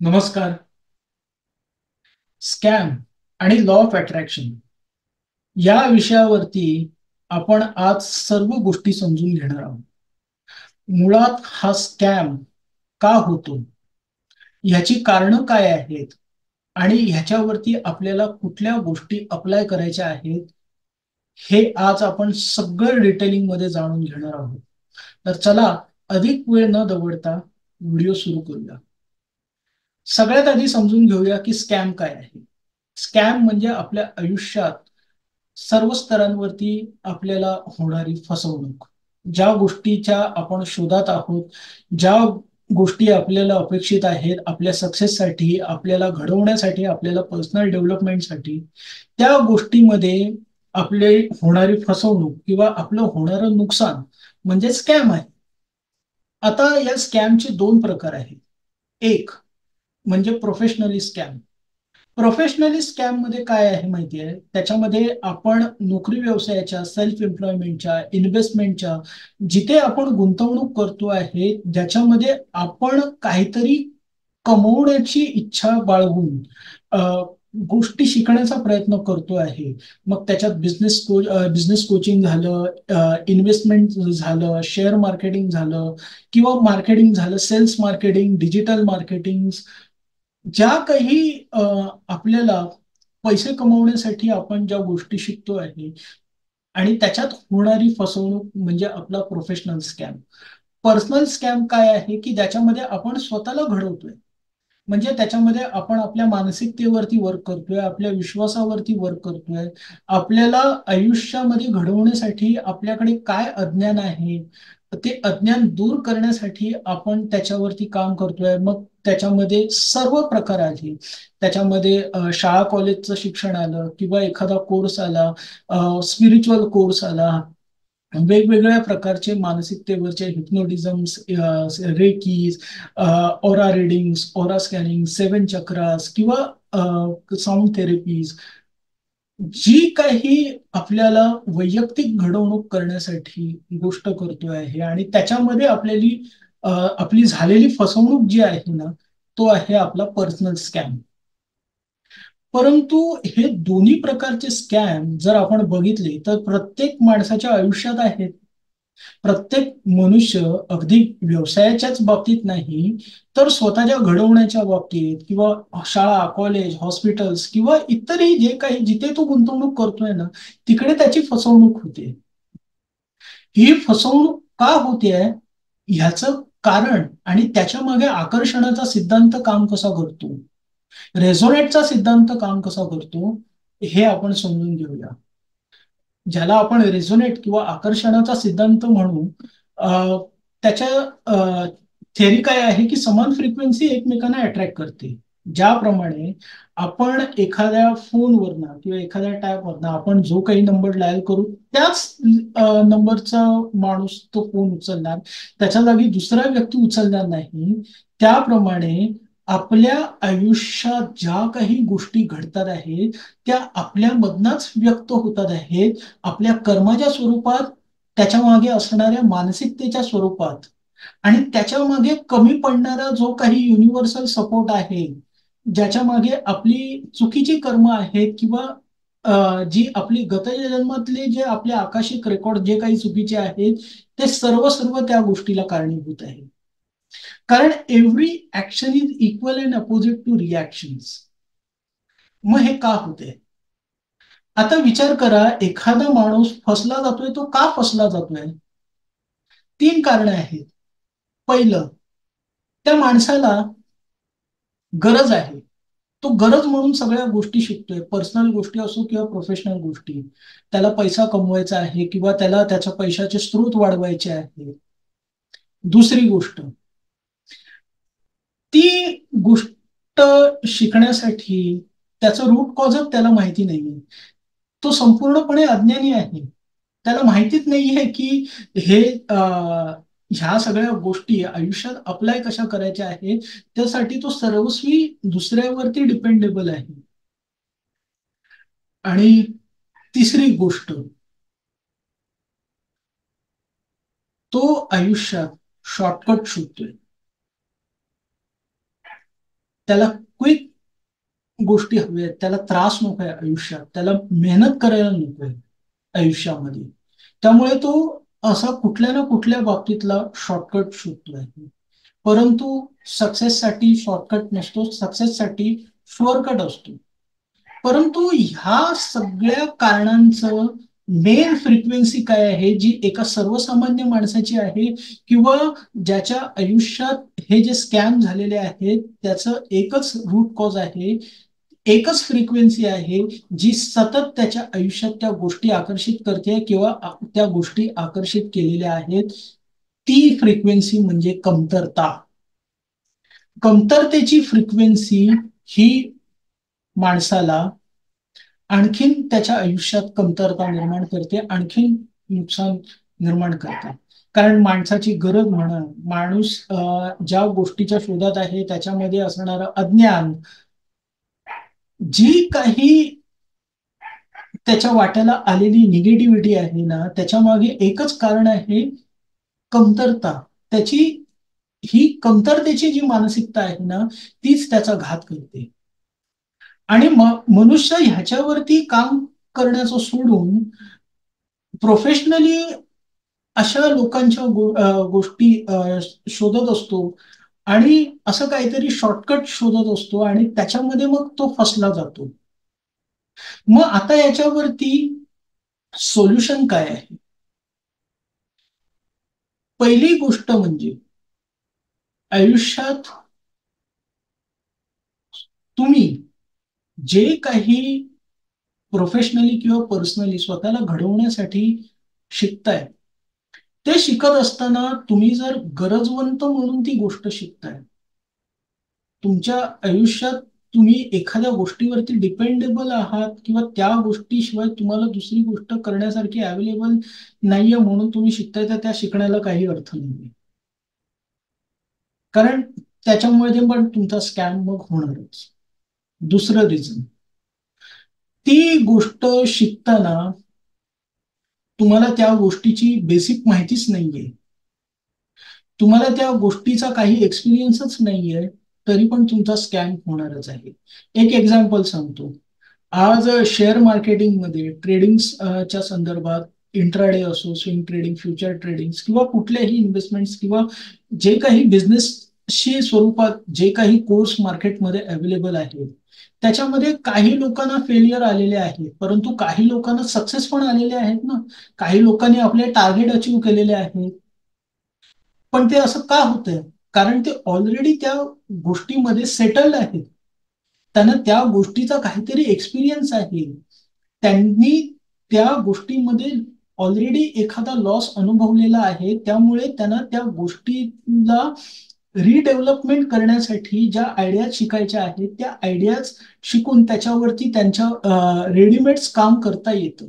नमस्कार. स्कॅम आणि law of attraction या विषयावरती आपण आज सर्व गोष्टी समजून घेणार आहोत. मुळात हा स्कॅम का होतो, ह्याची कारणं काय आहेत आणि ह्याच्यावरती आपल्याला कुठल्या गोष्टी अप्लाय करायच्या आहेत, हे आज आपण सगळं डिटेलिंग मध्ये जाणून घेणार आहोत. तर चला, अधिक वेळ न दवडता व्हिडिओ सुरू करूया. सगळ्यात आधी समजून घेऊया की स्कॅम काय आहे. स्कॅम म्हणजे आपल्या आयुष्यात सर्व स्तरांवरती आपल्याला होणारी फसवणूक. ज्या गोष्टीच्या आपण शोधात आहोत, ज्या गोष्टी आपल्याला अपेक्षित आहेत आपल्या सक्सेससाठी, आपल्याला घडवण्यासाठी, आपल्याला पर्सनल डेव्हलपमेंटसाठी, त्या गोष्टीमध्ये आपले होणारी फसवणूक किंवा आपलं होणारं नुकसान म्हणजे स्कॅम आहे. आता या स्कॅमचे दोन प्रकार आहेत. एक म्हणजे प्रोफेशनली स्कॅम. प्रोफेशनली स्कॅम मध्ये काय आहे माहिती आहे, त्याच्यामध्ये आपण नोकरी व्यवसायाच्या, सेल्फ एम्प्लॉयमेंटच्या, इन्व्हेस्टमेंटच्या, जिथे आपण गुंतवणूक करतो आहे, ज्याच्यामध्ये आपण काहीतरी कमवण्याची इच्छा बाळगून अ, गोष्टी शिकण्याचा प्रयत्न करतो आहे. मग त्याच्यात बिझनेस कोचिंग झालं, इन्व्हेस्टमेंट झालं, शेअर मार्केटिंग झालं किंवा मार्केटिंग झालं, सेल्स मार्केटिंग, डिजिटल मार्केटिंग, ज्या काही आपल्याला पैसे कमवण्यासाठी आपण ज्या गोष्टी शिकतो आहे आणि त्याच्यात होणारी फसवणूक म्हणजे आपला प्रोफेशनल स्कॅम. पर्सनल स्कॅम काय आहे की ज्याच्यामध्ये आपण स्वतःला घडवतोय. म्हणजे त्याच्यामध्ये आपण आपल्या मानसिकतेवरती वर्क करतोय, आपल्या विश्वासावरती वर्क करतोय. आपल्याला आयुष्यामध्ये घडवण्यासाठी आपल्याकडे काय अज्ञान आहे, ते अज्ञान दूर करण्यासाठी आपण त्याच्यावरती काम करतोय. मग त्याच्यामध्ये सर्व प्रकार आले. त्याच्यामध्ये शाळा कॉलेजचं शिक्षण आलं किंवा एखादा कोर्स आला, स्पिरिच्युअल कोर्स आला, वेगवेगळ्या प्रकारचे मानसिकतेवरचे हिप्नोटिझम्स, रेकीज, ओरा रिडिंग्स, ओरा स्कॅनिंग, सेवन चक्रास किंवा साऊंड थेरपीज, जी काही आपल्याला वैयक्तिक घडवणूक करण्यासाठी गोष्ट करतोय आहे आणि त्याच्यामध्ये आपली झालेली फसवणूक जी आहे ना, तो आहे आपला पर्सनल स्कॅम. परंतु हे दोन्ही प्रकारचे स्कॅम जर आपण बघितले तर प्रत्येक माणसाच्या आयुष्यात आहेत. प्रत्येक मनुष्य अगदी व्यवसायाच्याच बाबतीत नाही, तर स्वतःच्या घडवण्याच्या बाबतीत किंवा शाळा, कॉलेज, हॉस्पिटल्स किंवा इतरही जे काही जिथे तो गुंतवणूक करतोय ना, तिकडे त्याची फसवणूक होते. ही फसवणूक का होते ह्याचं कारण आणि त्याच्या मागे आकर्षणाचा सिद्धांत काम कसा करतो, रेझोनेटचा सिद्धांत काम कसा करतो, हे आपण समजून घेऊया. ज्याला आपण रेझोनेट किंवा आकर्षणाचा सिद्धांत म्हणू, त्याच्या थेअरी काय आहे की समान फ्रिक्वेन्सी एकमेकांना अट्रॅक्ट करते. ज्याप्रमाणे आपण एखाद्या फोनवरनं किंवा एखाद्या टॅबवरनं आपण जो काही नंबर डायल करू, त्याच नंबरचा माणूस तो फोन उचलणार, त्याच्या जागी दुसरा व्यक्ती उचलणार नाही. त्याप्रमाणे आपल्या आयुष्यात ज्या काही गोष्टी घडतात आहेत, त्या आपल्यामधनच व्यक्त होतात आहेत, आपल्या कर्माच्या स्वरूपात, त्याच्या मागे असणाऱ्या मानसिकतेच्या स्वरूपात, आणि त्याच्या मागे कमी पडणारा जो काही युनिव्हर्सल सपोर्ट आहे, ज्याच्या मागे आपली चुकीची कर्म आहेत किंवा जी आपली गतजन्मातले जे आपले आकाशिक रेकॉर्ड जे काही चुकीचे आहेत, ते सर्व सर्व त्या गोष्टीला कारणीभूत आहे. कारण every action is equal and opposite to reactions. मग हे का होते? आता विचार करा, एखादा माणूस फसला जातोय, तो का फसला जातोय? तीन कारणे आहेत. पहिलं, त्या माणसाला गरज आहे. तो गरज म्हणून सगळ्या गोष्टी शिकतोय, पर्सनल गोष्टी असो किंवा प्रोफेशनल गोष्टी. त्याला पैसा कमवायचा आहे किंवा त्याला त्याच्या पैशाचे स्रोत वाढवायचे आहे. दुसरी गोष्ट, ती गोष्ट शिकण्यासाठी त्याचं रूट कॉजच त्याला माहिती नाहीये. तो संपूर्णपणे अज्ञानी आहे. त्याला माहितीच नाहीये की हे ह्या सगळ्या गोष्टी आयुष्यात अप्लाय कशा करायच्या आहेत. त्यासाठी तो सर्वस्वी दुसऱ्यावरती डिपेंडेबल आहे. आणि तिसरी गोष्ट, तो आयुष्यात शॉर्टकट शोधतोय. त्याला क्विक गोष्टी हव्या आहेत, त्याला त्रास नको आहे आयुष्यात, त्याला मेहनत करायला नको आहे आयुष्यामध्ये. त्यामुळे तो असा कुठल्या ना कुठल्या बाबतीतला शॉर्टकट शोधतोय. परंतु सक्सेससाठी शॉर्टकट नसतो, सक्सेससाठी शॉर्टकट असतो. परंतु ह्या सगळ्या कारणांचं मेन फ्रिक्वेन्सी काय आहे, जी एका सर्वसामान्य माणसाची आहे, किंवा ज्याच्या आयुष्यात हे जे स्कॅम झालेले आहेत त्याचं एकच रूट कॉज आहे, एकच फ्रिक्वेन्सी आहे, जी सतत त्याच्या आयुष्यात त्या गोष्टी आकर्षित करते किंवा त्या गोष्टी आकर्षित केलेल्या आहेत. ती फ्रिक्वेन्सी म्हणजे कमतरता. कमतरतेची फ्रिक्वेन्सी ही माणसाला आणखीन त्याच्या आयुष्यात कमतरता निर्माण करते, आणखीन नुकसान निर्माण करते. कारण माणसाची गरज म्हणा, माणूस ज्या गोष्टीच्या शोधात आहे त्याच्यामध्ये असणारं अज्ञान, जी काही त्याच्या वाट्याला आलेली निगेटिव्हिटी आहे ना, त्याच्या मागे एकच कारण आहे, कमतरता. त्याची ही कमतरतेची जी मानसिकता आहे ना, तीच त्याचा घात करते. आणि मनुष्य ह्याच्यावरती काम करण्याचं सोडून प्रोफेशनली अशा लोकांच्या गोष्टी शोधत असतो, आणि असं काहीतरी शॉर्टकट शोधत असतो, आणि त्याच्यामध्ये मग तो फसला जातो. मग आता याच्यावरती सोल्युशन काय आहे? पहिली गोष्ट म्हणजे आयुष्यात तुम्ही जे काही प्रोफेशनली किंवा पर्सनली स्वतःला घडवण्यासाठी शिकताय, ते शिकत असताना तुम्ही जर गरजवंत म्हणून ती गोष्ट शिकताय, तुमच्या आयुष्यात तुम्ही एखाद्या गोष्टीवरती डिपेंडेबल आहात किंवा त्या गोष्टीशिवाय तुम्हाला दुसरी गोष्ट करण्यासारखी अवेलेबल नाहीये म्हणून तुम्ही शिकताय, तर त्या शिकण्याला काही अर्थ नाहीये. कारण त्याच्यामुळे पण तुमचा स्कॅम मग होणारच. दुसरं रिझन, ती गोष्ट शिकताना तुम्हाला त्या गोष्टीची बेसिक माहितीच नाहीये, तुम्हाला त्या गोष्टीचा काही एक्सपिरियन्सच नाहीये, तरी पण तुमचा स्कॅम होणारच आहे. एक एक्झाम्पल सांगतो. आज शेअर मार्केटिंगमध्ये ट्रेडिंगच्या संदर्भात, इंट्राडे असो, स्विंग ट्रेडिंग, फ्युचर ट्रेडिंग, किंवा कुठल्याही इन्व्हेस्टमेंट्स किंवा जे काही बिझनेसशी स्वरूपात जे काही कोर्स मार्केटमध्ये अवेलेबल आहेत, त्याच्यामध्ये काही लोकांना फेलियर आलेले आहे, परंतु काही लोकांना सक्सेस पण आलेले आहेत ना. काही लोकांनी आपले टार्गेट अचीव्ह केलेले आहेत. पण ते असं का होतंय? कारण ते ऑलरेडी त्या गोष्टीमध्ये सेटल्ड आहेत. त्यांना त्या गोष्टीचा काहीतरी एक्सपिरियन्स आहे. त्यांनी त्या गोष्टीमध्ये ऑलरेडी एखादा लॉस अनुभवलेला आहे. त्यामुळे त्यांना त्या गोष्टीला रिडेव्हलपमेंट करण्यासाठी ज्या आयडियाज शिकायच्या आहेत, त्या आयडियाज शिकून त्याच्यावरती त्यांच्या रेडीमेड्स काम करता येतं.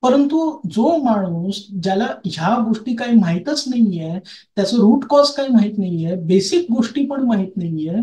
परंतु जो माणूस ज्याला ह्या गोष्टी काही माहीतच नाहीये, त्याचं रूट कॉज काही माहित नाहीये, बेसिक गोष्टी पण माहित नाहीये,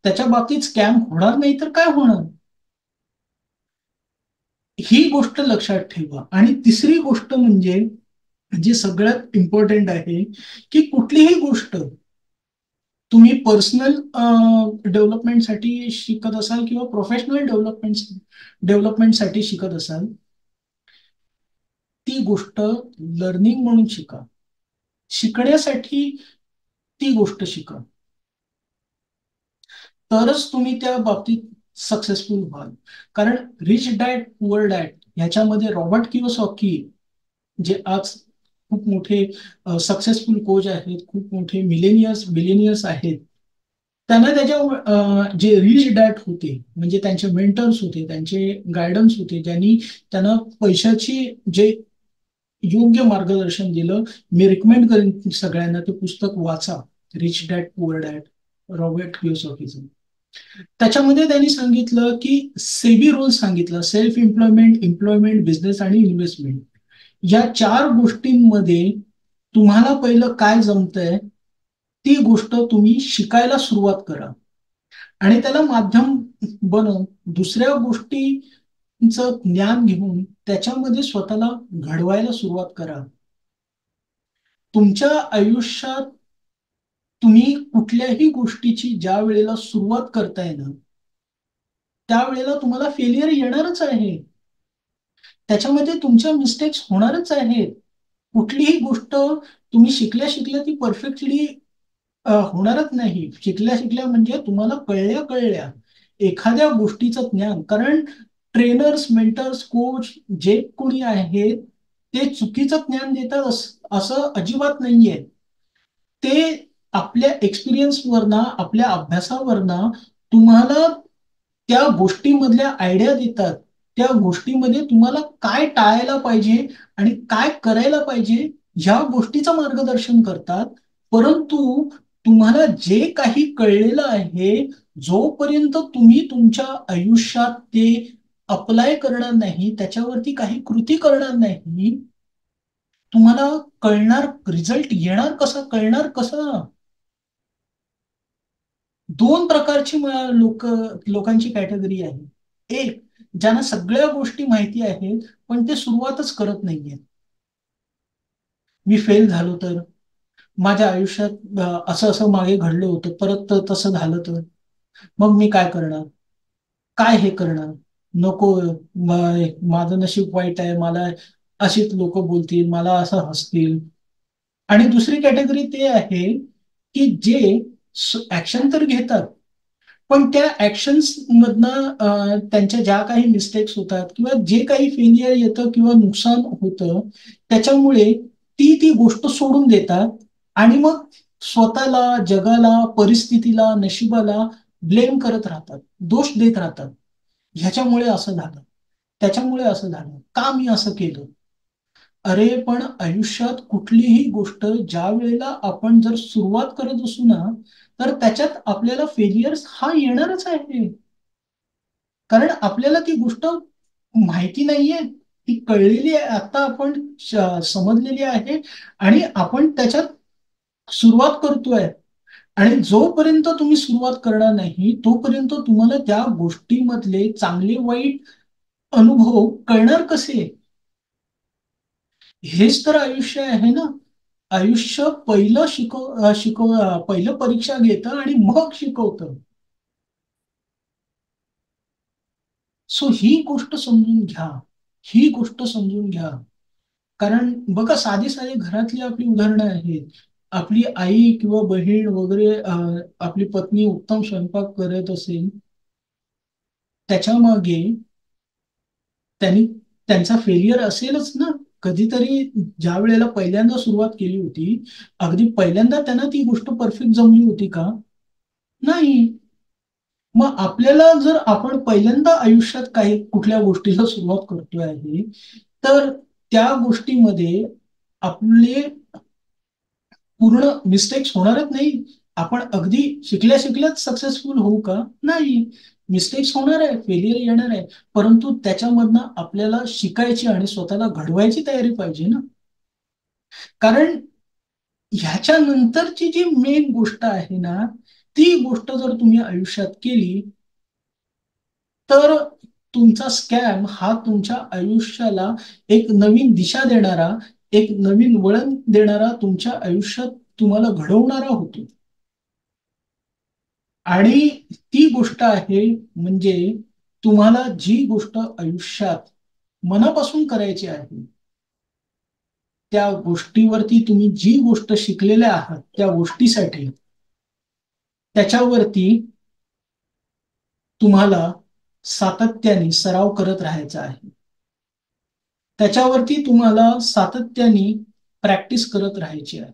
त्याच्या बाबतीत स्कॅम होणार नाही तर काय होणार? ही गोष्ट लक्षात ठेवा. आणि तिसरी गोष्ट म्हणजे जी सगळ्यात इम्पॉर्टंट आहे, की कुठलीही गोष्ट तुम्ही पर्सनल डेव्हलपमेंटसाठी शिकत असाल किंवा प्रोफेशनल डेव्हलपमेंटसाठी शिकत असाल, ती गोष्ट लर्निंग म्हणून शिका. शिकण्यासाठी ती गोष्ट शिका, तरच तुम्ही त्या बाबतीत सक्सेसफुल व्हाल. कारण रिच डॅड पुअर डॅड ह्याच्यामध्ये रॉबर्ट कियोसॉकी, जे आज खूप मोठे सक्सेसफुल कोच आहेत, खूप मोठे बिलियनियर्स आहेत, त्यांना त्याच्या जे रिच डॅड होते, म्हणजे त्यांचे मेंटर्स होते, त्यांचे गायडन्स होते, ज्यांनी त्यांना पैशाची जे योग्य मार्गदर्शन दिलं. मी रिकमेंड करेन सगळ्यांना ते पुस्तक वाचा, rich dad poor dad, Robert कियोसॉकीचं. त्याच्यामध्ये त्यांनी सांगितलं की सेबी रूल सांगितलं, सेल्फ एम्प्लॉयमेंट, एम्प्लॉयमेंट, बिझनेस आणि इन्व्हेस्टमेंट, या चार गोष्टींमध्ये तुम्हाला पहिलं काय जमतंय ती गोष्ट तुम्ही शिकायला सुरुवात करा, आणि त्याला माध्यम बनवून दुसऱ्या गोष्टींचं ज्ञान घेऊन त्याच्यामध्ये स्वतःला घडवायला सुरुवात करा. तुमच्या आयुष्यात तुम्ही कुठल्याही गोष्टीची ज्या वेळेला सुरुवात करताय ना, त्यावेळेला तुम्हाला फेलियर येणारच आहे. त्याच्यामध्ये तुमच्या मिस्टेक्स होणारच आहेत. कुठलीही गोष्ट तुम्ही शिकल्या शिकल्या ती परफेक्टली होणारच नाही. शिकल्या शिकल्या म्हणजे तुम्हाला कळल्या कळल्या एखाद्या गोष्टीचं ज्ञान, कारण ट्रेनर्स, मेंटर्स, कोच जे कोणी आहेत ते चुकीचं ज्ञान देतात असं अजिबात नाहीये. ते आपल्या एक्सपिरियन्सवरनं, आपल्या अभ्यासावरनं तुम्हाला त्या गोष्टीमधल्या आयडिया देतात. त्या गोष्टीमध्ये तुम्हाला काय टाळायला पाहिजे आणि काय करायला पाहिजे ह्या गोष्टीचं मार्गदर्शन करतात. परंतु तुम्हाला जे काही कळलेलं आहे, जोपर्यंत तुम्ही तुमच्या आयुष्यात ते अप्लाय करणार नाही, त्याच्यावरती काही कृती करणार नाही, तुम्हाला कळणार, रिझल्ट येणार कसा, कळणार कसं? दोन प्रकारची लोकांची कॅटेगरी आहे. एक, ज्यांना सगळ्या गोष्टी माहिती आहेत, पण ते सुरुवातच करत नाहीये. मी फेल झालो तर, माझ्या आयुष्यात असं असं मागे घडलं होतं, परत तसं झालं तर मग मी काय करणार? काय हे करणार? नको, माझं नशीब वाईट आहे, मला अशीच लोक बोलतील, मला असं हसतील. आणि दुसरी कॅटेगरी ते आहे की जे ऍक्शन तर घेतात, पण त्या ऍक्शन्स मधनं त्यांच्या ज्या काही मिस्टेक्स होतात किंवा जे काही फेलियर येतं किंवा नुकसान होतं, त्याच्यामुळे ती गोष्ट सोडून देतात आणि मग स्वतःला, जगाला, परिस्थितीला, नशिबाला ब्लेम करत राहतात, दोष देत राहतात. ह्याच्यामुळे असं झालं, त्याच्यामुळे असं झालं, का मी असं केलं? अरे पण आयुष्यात कुठलीही गोष्ट ज्या वेळेला आपण जर सुरुवात करत असू ना, तर त्याच्यात आपल्याला फेलियर्स हा येणारच आहे. कारण आपल्याला ती गोष्ट माहिती नाहीये, ती कळलेली आहे, आता आपण समजलेली आहे आणि आपण त्याच्यात सुरुवात करतोय. आणि जोपर्यंत तुम्ही सुरुवात करणार नाही, तोपर्यंत तुम्हाला त्या गोष्टीमधले चांगले वाईट अनुभव कळणार कसे? हेच तर आयुष्य आहे ना. आयुष्य पहिलं परीक्षा घेतं आणि मग शिकवतं. सो ही गोष्ट समजून घ्या. ही गोष्ट समजून घ्या. कारण बघा, साधी साधी घरातली आपली उदाहरणं आहेत. आपली आई किंवा बहीण वगैरे, आपली पत्नी उत्तम स्वयंपाक करत असेल, त्याच्या मागे त्यांनी त्यांचा फेलियर असेलच ना. कधीतरी ज्या वेळेला पहिल्यांदा सुरुवात केली होती, अगदी पहिल्यांदा त्यांना ती गोष्ट परफेक्ट जमली होती का? नाही. मग आपल्याला जर आपण पहिल्यांदा आयुष्यात काही कुठल्या गोष्टीला सुरुवात करतोय आहे, तर त्या गोष्टीमध्ये आपले पूर्ण मिस्टेक्स होणारच नाही. आपण अगदी शिकल्या शिकल्याच सक्सेसफुल होऊ का? नाही. मिस्टेक्स होणार आहे, फेलियर येणार आहे, परंतु त्याच्यामधनं आपल्याला शिकायची आणि स्वतःला घडवायची तयारी पाहिजे ना. कारण ह्याच्या नंतरची जी मेन गोष्ट आहे ना, ती गोष्ट जर तुम्ही आयुष्यात केली, तर तुमचा स्कॅम हा तुमच्या आयुष्याला एक नवीन दिशा देणारा, एक नवीन वळण देणारा, तुमच्या आयुष्यात तुम्हाला घडवणारा होतो. आणि ती गोष्ट आहे म्हणजे, तुम्हाला जी गोष्ट आयुष्यात मनापासून करायची आहे, त्या गोष्टीवरती तुम्ही जी गोष्ट शिकलेल्या आहात त्या गोष्टीसाठी, त्याच्यावरती तुम्हाला सातत्याने सराव करत राहायचा आहे. त्याच्यावरती तुम्हाला सातत्याने प्रॅक्टिस करत राहायची आहे.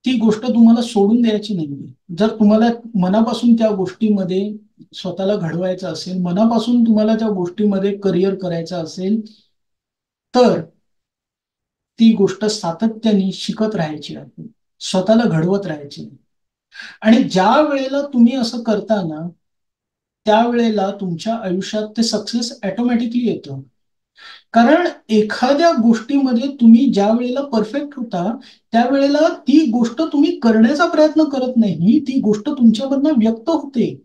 ती गोष्ट तुम्हाला सोडून द्यायची नाहीये. जर तुम्हाला मनापासून त्या गोष्टीमध्ये स्वतःला घडवायचं असेल, मनापासून तुम्हाला त्या गोष्टीमध्ये करिअर करायचं असेल, तर ती गोष्ट सातत्याने शिकत राहायची आहे, स्वतःला घडवत राहायची आहे. आणि ज्या वेळेला तुम्ही असं करता ना, त्यावेळेला तुमच्या आयुष्यात ते सक्सेस ऑटोमॅटिकली येतं. कारण एखाद्या गोष्टीमध्ये तुम्ही ज्या वेळेला परफेक्ट होता, त्यावेळेला ती गोष्ट तुम्ही करण्याचा प्रयत्न करत नाही, ती गोष्ट तुमच्यामधनं व्यक्त होते.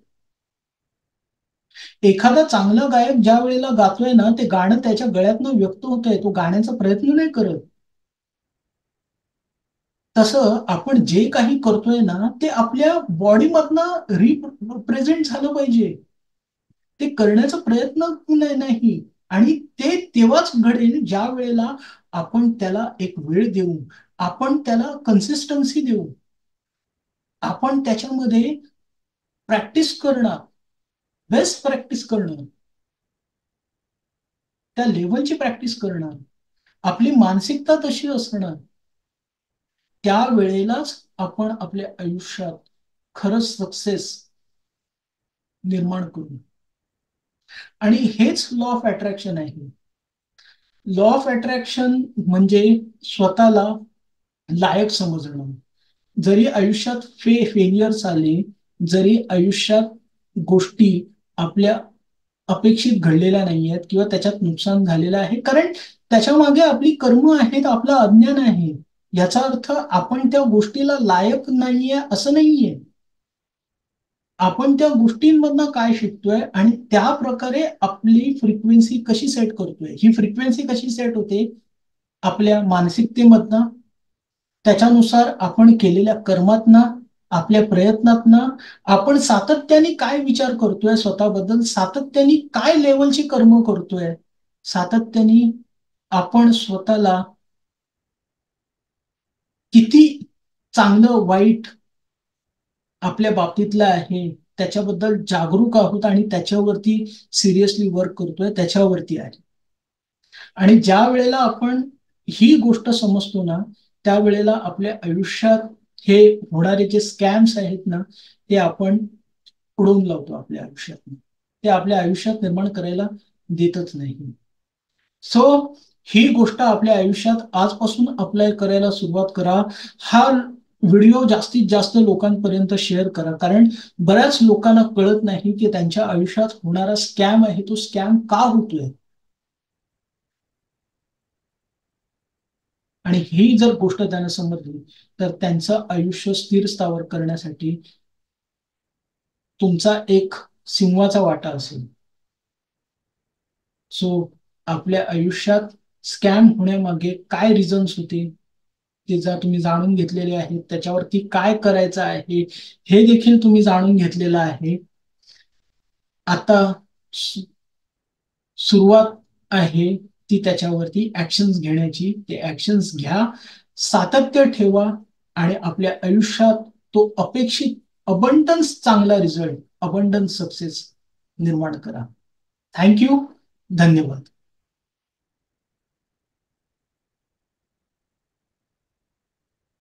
एखादा चांगला गायक ज्या वेळेला गातोय ना, ते गाणं त्याच्या गळ्यातनं व्यक्त होतंय, तो गाण्याचा प्रयत्न नाही करत. तसं आपण जे काही करतोय ना ते आपल्या बॉडीमधनं रिप्रेझेंट झालं पाहिजे. ते करण्याचा प्रयत्न नाही. आणि ते तेव्हाच घडेल ज्या वेळेला आपण त्याला एक वेळ देऊ, आपण त्याला कन्सिस्टन्सी देऊ, आपण त्याच्यामध्ये प्रॅक्टिस करणं, बेस्ट प्रॅक्टिस करणं, त्या लेवलची प्रॅक्टिस करणं, आपली मानसिकता तशी असणं, त्या वेळेलाच आपण आपल्या आयुष्यात खरंच सक्सेस निर्माण करू. आणि हेच लॉ ऑफ अट्रॅक्शन आहे. लॉ ऑफ अट्रॅक्शन म्हणजे स्वतःला लायक समजणं. जरी आयुष्यात फेलियर्स आले, जरी आयुष्यात गोष्टी आपल्या अपेक्षित घडलेल्या नाही आहेत किंवा त्याच्यात नुकसान झालेलं आहे, कारण त्याच्या मागे आपली कर्म आहेत, आपलं अज्ञान आहे. याचा अर्थ आपण त्या गोष्टीला लायक नाहीये असं नाहीये. आपण त्या गोष्टींमधनं काय शिकतोय आणि त्या प्रकारे आपली फ्रिक्वेन्सी कशी सेट करतोय. ही फ्रिक्वेन्सी कशी सेट होते? आपल्या मानसिकतेमधनं, त्याच्यानुसार आपण केलेल्या कर्मातनं, आपल्या प्रयत्नातनं, आपण सातत्याने काय विचार करतोय स्वतःबद्दल, सातत्याने काय लेवलची कर्म करतोय, सातत्याने आपण स्वतःला किती चांगलं वाईट आपल्या बाबतीतलं आहे त्याच्याबद्दल जागरूक आहोत आणि त्याच्यावरती सिरियसली वर्क करतोय, त्याच्यावरती आहे. आणि ज्या वेळेला आपण ही गोष्ट समजतो ना, त्यावेळेला आपल्या आयुष्यात हे होणारे जे स्कॅम्स आहेत ना, ते आपण उडवून लावतो आपल्या आयुष्यात. ते आपल्या आयुष्यात निर्माण करायला देतच नाही. सो ही गोष्ट आपल्या आयुष्यात आजपासून अप्लाय करायला सुरुवात करा. हा व्हिडिओ जास्तीत जास्त लोकांपर्यंत शेअर करा, कारण बऱ्याच लोकांना कळत नाही की त्यांच्या आयुष्यात होणारा स्कॅम आहे तो स्कॅम का होतोय. आणि ही जर गोष्ट त्यांना समजली तर त्यांचं आयुष्य स्थिर स्थावर करण्यासाठी तुमचा एक सिंहाचा वाटा असेल. सो आपल्या आयुष्यात स्कॅम होण्यामागे काय रिझन्स होते ते जर तुम्ही जाणून घेतलेले आहेत, त्याच्यावरती काय करायचं आहे हे देखील तुम्ही जाणून घेतलेलं आहे. आता सुरुवात आहे ती त्याच्यावरती ऍक्शन्स घेण्याची. ते ऍक्शन्स घ्या, सातत्य ठेवा आणि आपल्या आयुष्यात तो अपेक्षित अबंडन्स चांगला रिझल्ट, अबंडन्स सक्सेस निर्माण करा. थँक्यू. धन्यवाद.